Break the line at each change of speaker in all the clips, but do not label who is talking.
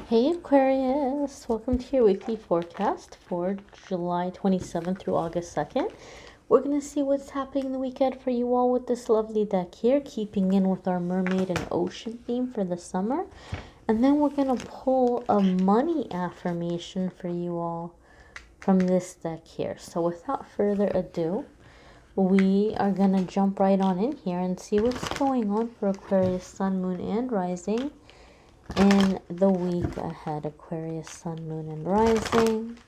Hey Aquarius, welcome to your weekly forecast for July 27th through August 2nd. We're going to see what's happening in the weekend for you all with this lovely deck here, keeping in with our mermaid and ocean theme for the summer. And then we're going to pull a money affirmation for you all from this deck here. So without further ado, we are going to jump right on in here and see what's going on for Aquarius, Sun, Moon, and Rising in the week ahead. Aquarius, Sun, Moon, and Rising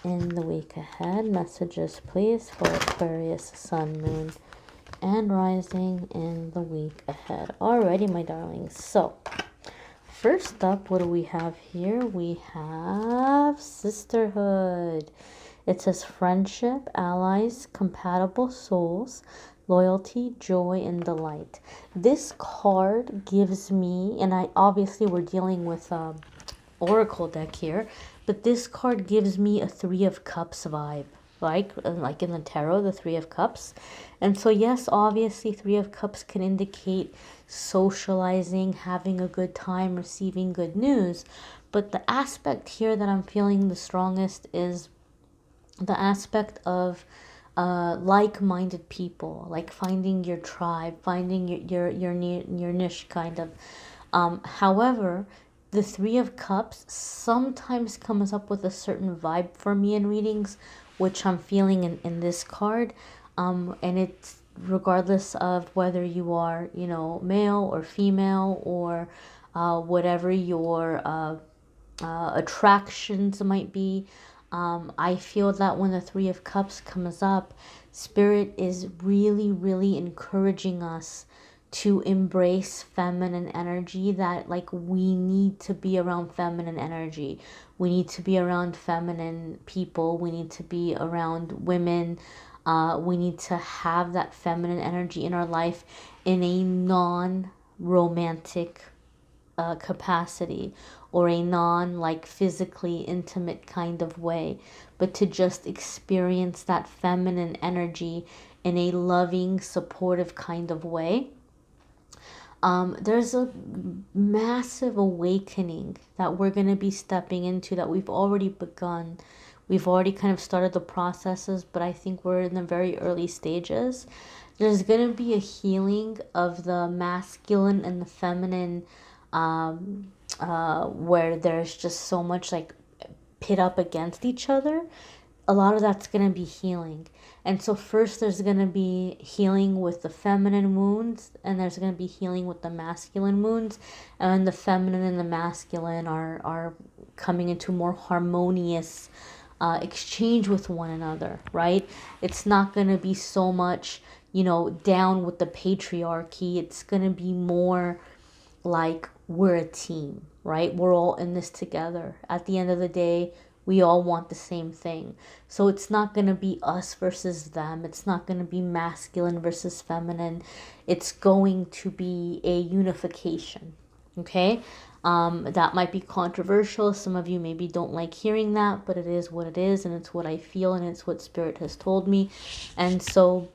in the week ahead. Messages, please, for Aquarius, Sun, Moon, and Rising in the week ahead. Alrighty, my darlings. So, first up, what do we have here? We have Sisterhood. It says friendship, allies, compatible souls, loyalty, joy, and delight. This card gives me, and I obviously we're dealing with oracle deck here, but this card gives me a Three of Cups vibe, like in the tarot, the Three of Cups. And so yes, obviously Three of Cups can indicate socializing, having a good time, receiving good news, but the aspect here that I'm feeling the strongest is the aspect of like-minded people, like finding your tribe, finding your niche, kind of. However, the Three of Cups sometimes comes up with a certain vibe for me in readings, which I'm feeling in this card. And it's regardless of whether you are, male or female, or whatever your attractions might be. I feel that when the Three of Cups comes up, Spirit is really, really encouraging us to embrace feminine energy, that like we need to be around feminine energy. We need to be around feminine people. We need to be around women. We need to have that feminine energy in our life in a non-romantic capacity, or a non like physically intimate kind of way, but to just experience that feminine energy in a loving, supportive kind of way. There's a massive awakening that we're going to be stepping into, that we've already begun. We've already kind of started the processes, but I think we're in the very early stages. There's going to be a healing of the masculine and the feminine, where there's just so much like pit up against each other. A lot of that's going to be healing. And so first there's going to be healing with the feminine wounds, and there's going to be healing with the masculine wounds, and the feminine and the masculine are coming into more harmonious exchange with one another, right? It's not going to be so much, down with the patriarchy. It's going to be more like we're a team, right? We're all in this together. At the end of the day, we all want the same thing. So it's not going to be us versus them. It's not going to be masculine versus feminine. It's going to be a unification. Okay? That might be controversial. Some of you maybe don't like hearing that, but it is what it is, and it's what I feel, and it's what Spirit has told me. And so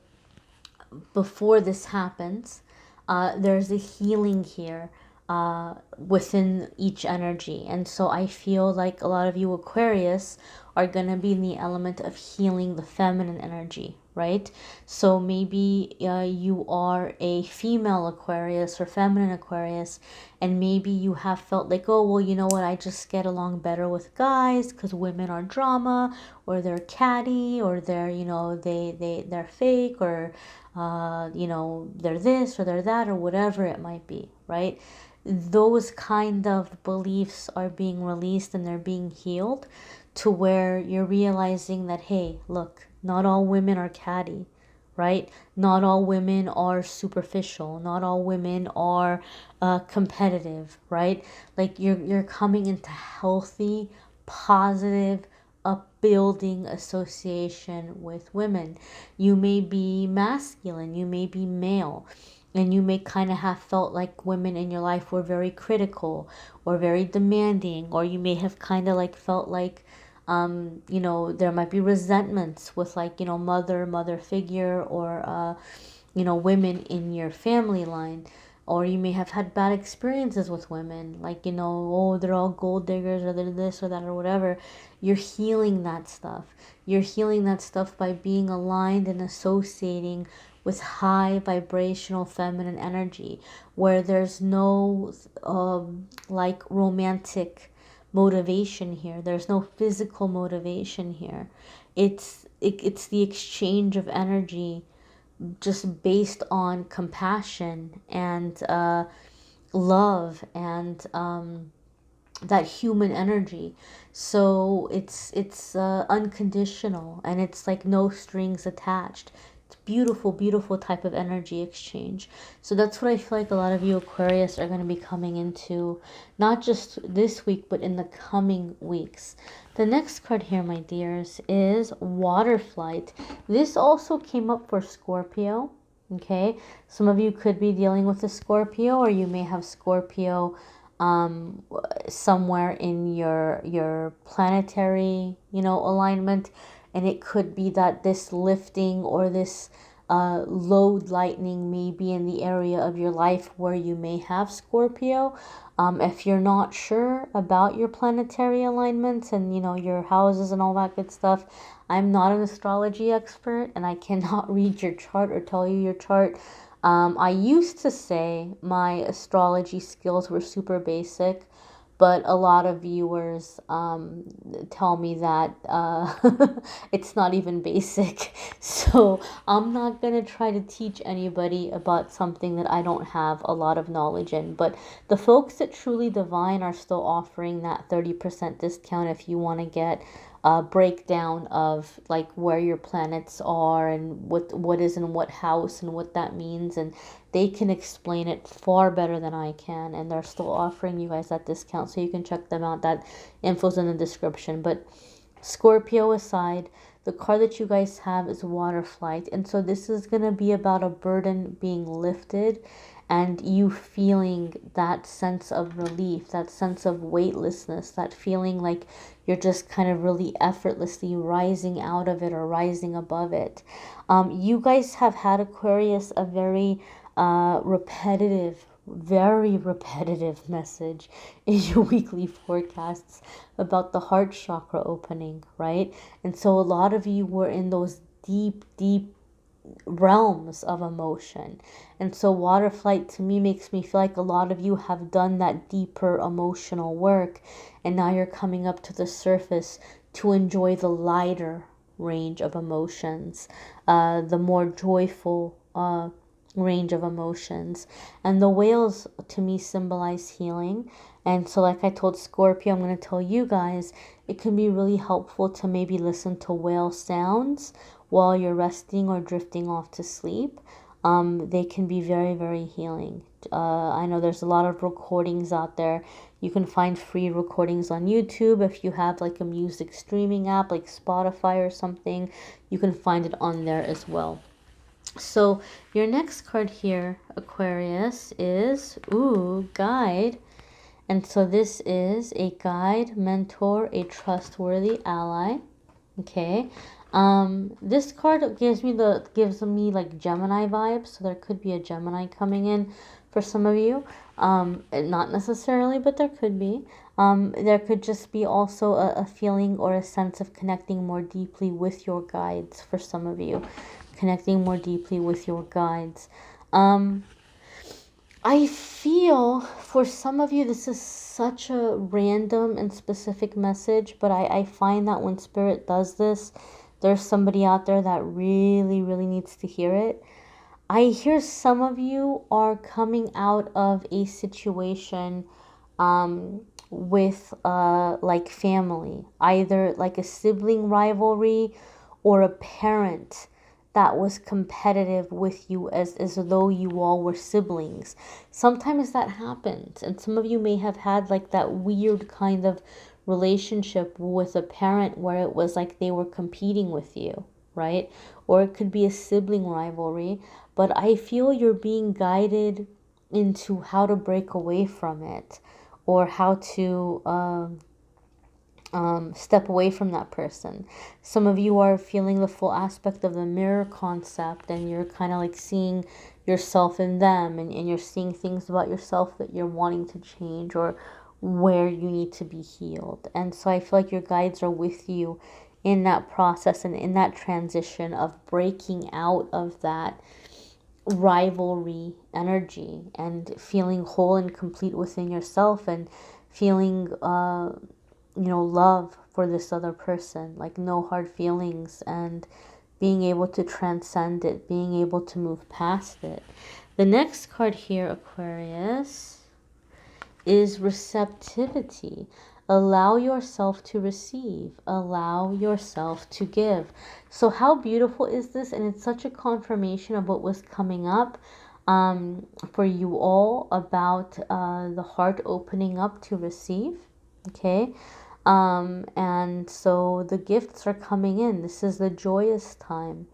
before this happens, there's a healing here within each energy. And so I feel like a lot of you Aquarius are going to be in the element of healing the feminine energy, right? So maybe you are a female Aquarius or feminine Aquarius, and maybe you have felt like, oh, well, you know what, I just get along better with guys because women are drama, or they're catty, or they're, they're fake, or they're this or they're that, or whatever it might be, right? Those kind of beliefs are being released and they're being healed, to where you're realizing that, hey, look, not all women are catty, right? Not all women are superficial. Not all women are competitive, right? Like you're coming into healthy, positive, upbuilding association with women. You may be masculine, you may be male, and you may kind of have felt like women in your life were very critical or very demanding, or you may have kind of like felt like there might be resentments with like, mother figure, or women in your family line. Or you may have had bad experiences with women, like, you know, oh, they're all gold diggers, or they're this or that or whatever. You're healing that stuff. You're healing that stuff by being aligned and associating with high vibrational feminine energy, where there's no like romantic motivation here. There's no physical motivation here. It's the exchange of energy, just based on compassion and love and that human energy. So it's unconditional, and it's like no strings attached. It's beautiful, beautiful type of energy exchange. So that's what I feel like a lot of you Aquarius are going to be coming into, not just this week but in the coming weeks. The next card here, my dears, is Water Flight. This also came up for Scorpio. Okay, some of you could be dealing with a Scorpio, or you may have Scorpio somewhere in your planetary, you know, alignment, and it could be that this lifting or this load lightning may be in the area of your life where you may have Scorpio. If you're not sure about your planetary alignments and, you know, your houses and all that good stuff, I'm not an astrology expert and I cannot read your chart or tell you your chart. I used to say my astrology skills were super basic, but a lot of viewers tell me that it's not even basic. So I'm not going to try to teach anybody about something that I don't have a lot of knowledge in. But the folks at Truly Divine are still offering that 30% discount if you want to get a breakdown of like where your planets are and what is in what house and what that means, and they can explain it far better than I can, and they're still offering you guys that discount, so you can check them out. That info's in the description. But Scorpio aside, the card that you guys have is Water Flight, and so this is going to be about a burden being lifted and you feeling that sense of relief, that sense of weightlessness, that feeling like you're just kind of really effortlessly rising out of it or rising above it. You guys have had, Aquarius, a very repetitive, very repetitive message in your weekly forecasts about the heart chakra opening, right? And so a lot of you were in those deep, deep realms of emotion. And so Water Flight to me makes me feel like a lot of you have done that deeper emotional work, and now you're coming up to the surface to enjoy the lighter range of emotions, the more joyful range of emotions. And the whales to me symbolize healing. And so like I told Scorpio, I'm going to tell you guys, it can be really helpful to maybe listen to whale sounds while you're resting or drifting off to sleep. They can be very, very healing. I know there's a lot of recordings out there. You can find free recordings on YouTube. If you have like a music streaming app like Spotify or something, you can find it on there as well. So your next card here, Aquarius, is, guide. And so this is a guide, mentor, a trustworthy ally. Okay. This card gives me like Gemini vibes, so there could be a Gemini coming in for some of you. Not necessarily, but there could be. There could just be also a feeling or a sense of connecting more deeply with your guides for some of you. Connecting more deeply with your guides. I feel for some of you this is such a random and specific message, but I find that when Spirit does this, there's somebody out there that really, really needs to hear it. I hear some of you are coming out of a situation with like family, either like a sibling rivalry or a parent that was competitive with you as though you all were siblings. Sometimes that happens, and some of you may have had like that weird kind of relationship with a parent where it was like they were competing with you, right? Or it could be a sibling rivalry, but I feel you're being guided into how to break away from it, or how to step away from that person. Some of you are feeling the full aspect of the mirror concept, and you're kind of like seeing yourself in them, and you're seeing things about yourself that you're wanting to change, or where you need to be healed. And so I feel like your guides are with you in that process and in that transition of breaking out of that rivalry energy and feeling whole and complete within yourself, and feeling love for this other person, like no hard feelings, and being able to transcend it, being able to move past it. The next card here, Aquarius, is receptivity. Allow yourself to receive. Allow yourself to give. So how beautiful is this? And it's such a confirmation of what was coming up for you all about the heart opening up to receive. Okay. And so the gifts are coming in. This is the joyous time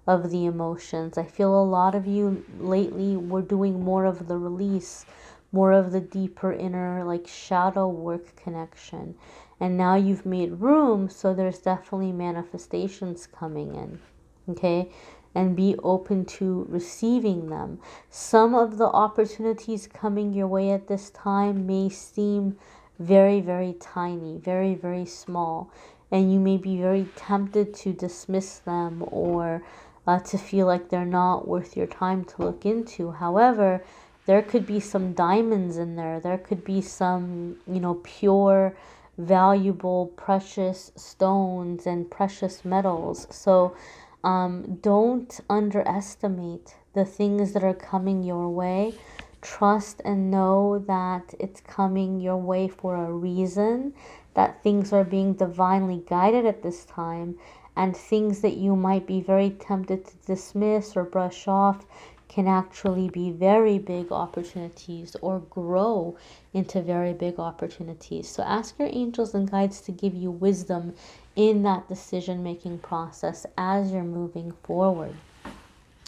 of the emotions. I feel a lot of you lately were doing more of the release, more of the deeper inner, like shadow work connection. And now you've made room, so there's definitely manifestations coming in. Okay? And be open to receiving them. Some of the opportunities coming your way at this time may seem very, very tiny, very, very small. And you may be very tempted to dismiss them, or to feel like they're not worth your time to look into. However, there could be some diamonds in there. There could be some, pure, valuable, precious stones and precious metals. So don't underestimate the things that are coming your way. Trust and know that it's coming your way for a reason, that things are being divinely guided at this time, and things that you might be very tempted to dismiss or brush off can actually be very big opportunities, or grow into very big opportunities. So ask your angels and guides to give you wisdom in that decision-making process as you're moving forward.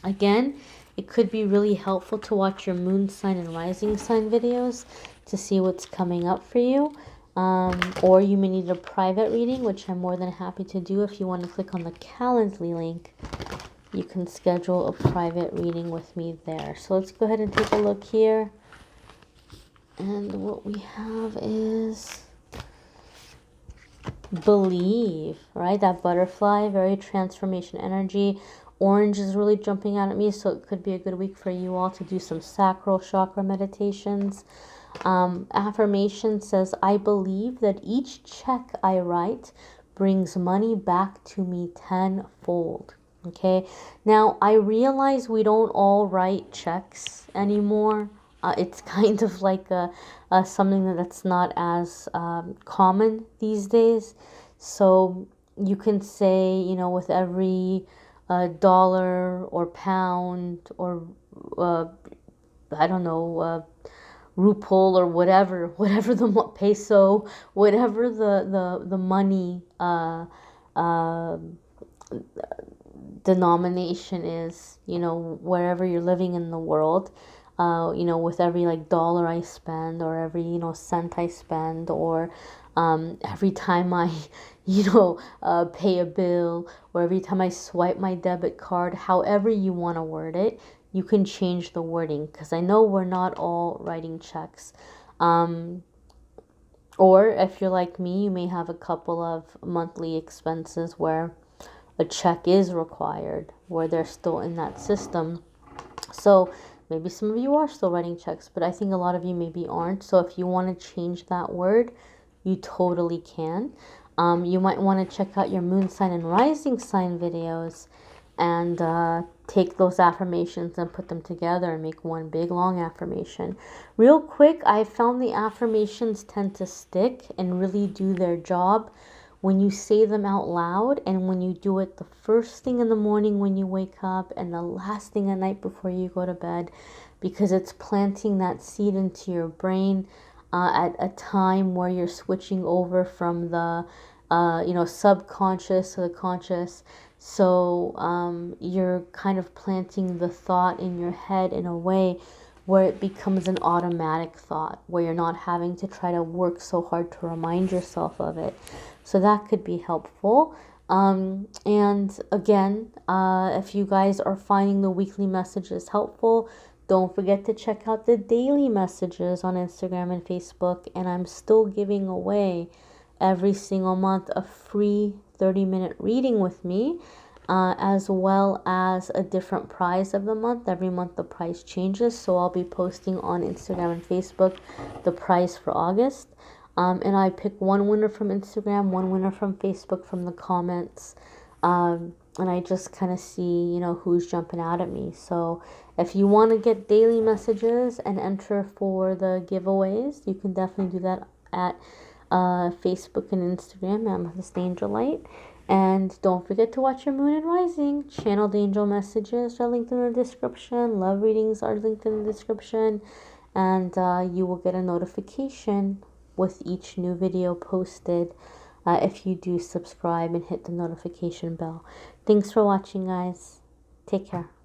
Again, it could be really helpful to watch your moon sign and rising sign videos to see what's coming up for you. Or you may need a private reading, which I'm more than happy to do. If you want to click on the Calendly link, you can schedule a private reading with me there. So let's go ahead and take a look here. And what we have is believe, right? That butterfly, very transformation energy. Orange is really jumping out at me, so it could be a good week for you all to do some sacral chakra meditations. Affirmation says, I believe that each check I write brings money back to me tenfold. Okay, now I realize we don't all write checks anymore. It's kind of like something that's not as common these days. So you can say, with every dollar or pound or I don't know, ruple or whatever the peso, whatever the money denomination is, wherever you're living in the world, with every like dollar I spend, or every cent I spend, or every time I pay a bill, or every time I swipe my debit card, however you want to word it, you can change the wording, because I know we're not all writing checks. Or if you're like me, you may have a couple of monthly expenses where a check is required, where they're still in that system. So maybe some of you are still writing checks, but I think a lot of you maybe aren't. So if you want to change that word, you totally can. You might want to check out your moon sign and rising sign videos, and take those affirmations and put them together and make one big long affirmation. Real quick, I found the affirmations tend to stick and really do their job when you say them out loud, and when you do it the first thing in the morning when you wake up, and the last thing at night before you go to bed, because it's planting that seed into your brain at a time where you're switching over from the subconscious to the conscious. So you're kind of planting the thought in your head in a way where it becomes an automatic thought, where you're not having to try to work so hard to remind yourself of it. So that could be helpful. And again, if you guys are finding the weekly messages helpful, don't forget to check out the daily messages on Instagram and Facebook. And I'm still giving away every single month a free 30-minute reading with me, as well as a different prize of the month. Every month the price changes, so I'll be posting on Instagram and Facebook the prize for August. And I pick one winner from Instagram, one winner from Facebook from the comments. And I just kind of see, who's jumping out at me. So if you want to get daily messages and enter for the giveaways, you can definitely do that at Facebook and Instagram, Amethyst Angel Light. And don't forget to watch your moon and rising. Channeled angel messages are linked in the description. Love readings are linked in the description. And you will get a notification with each new video posted if you do subscribe and hit the notification bell. Thanks for watching, guys. Take care.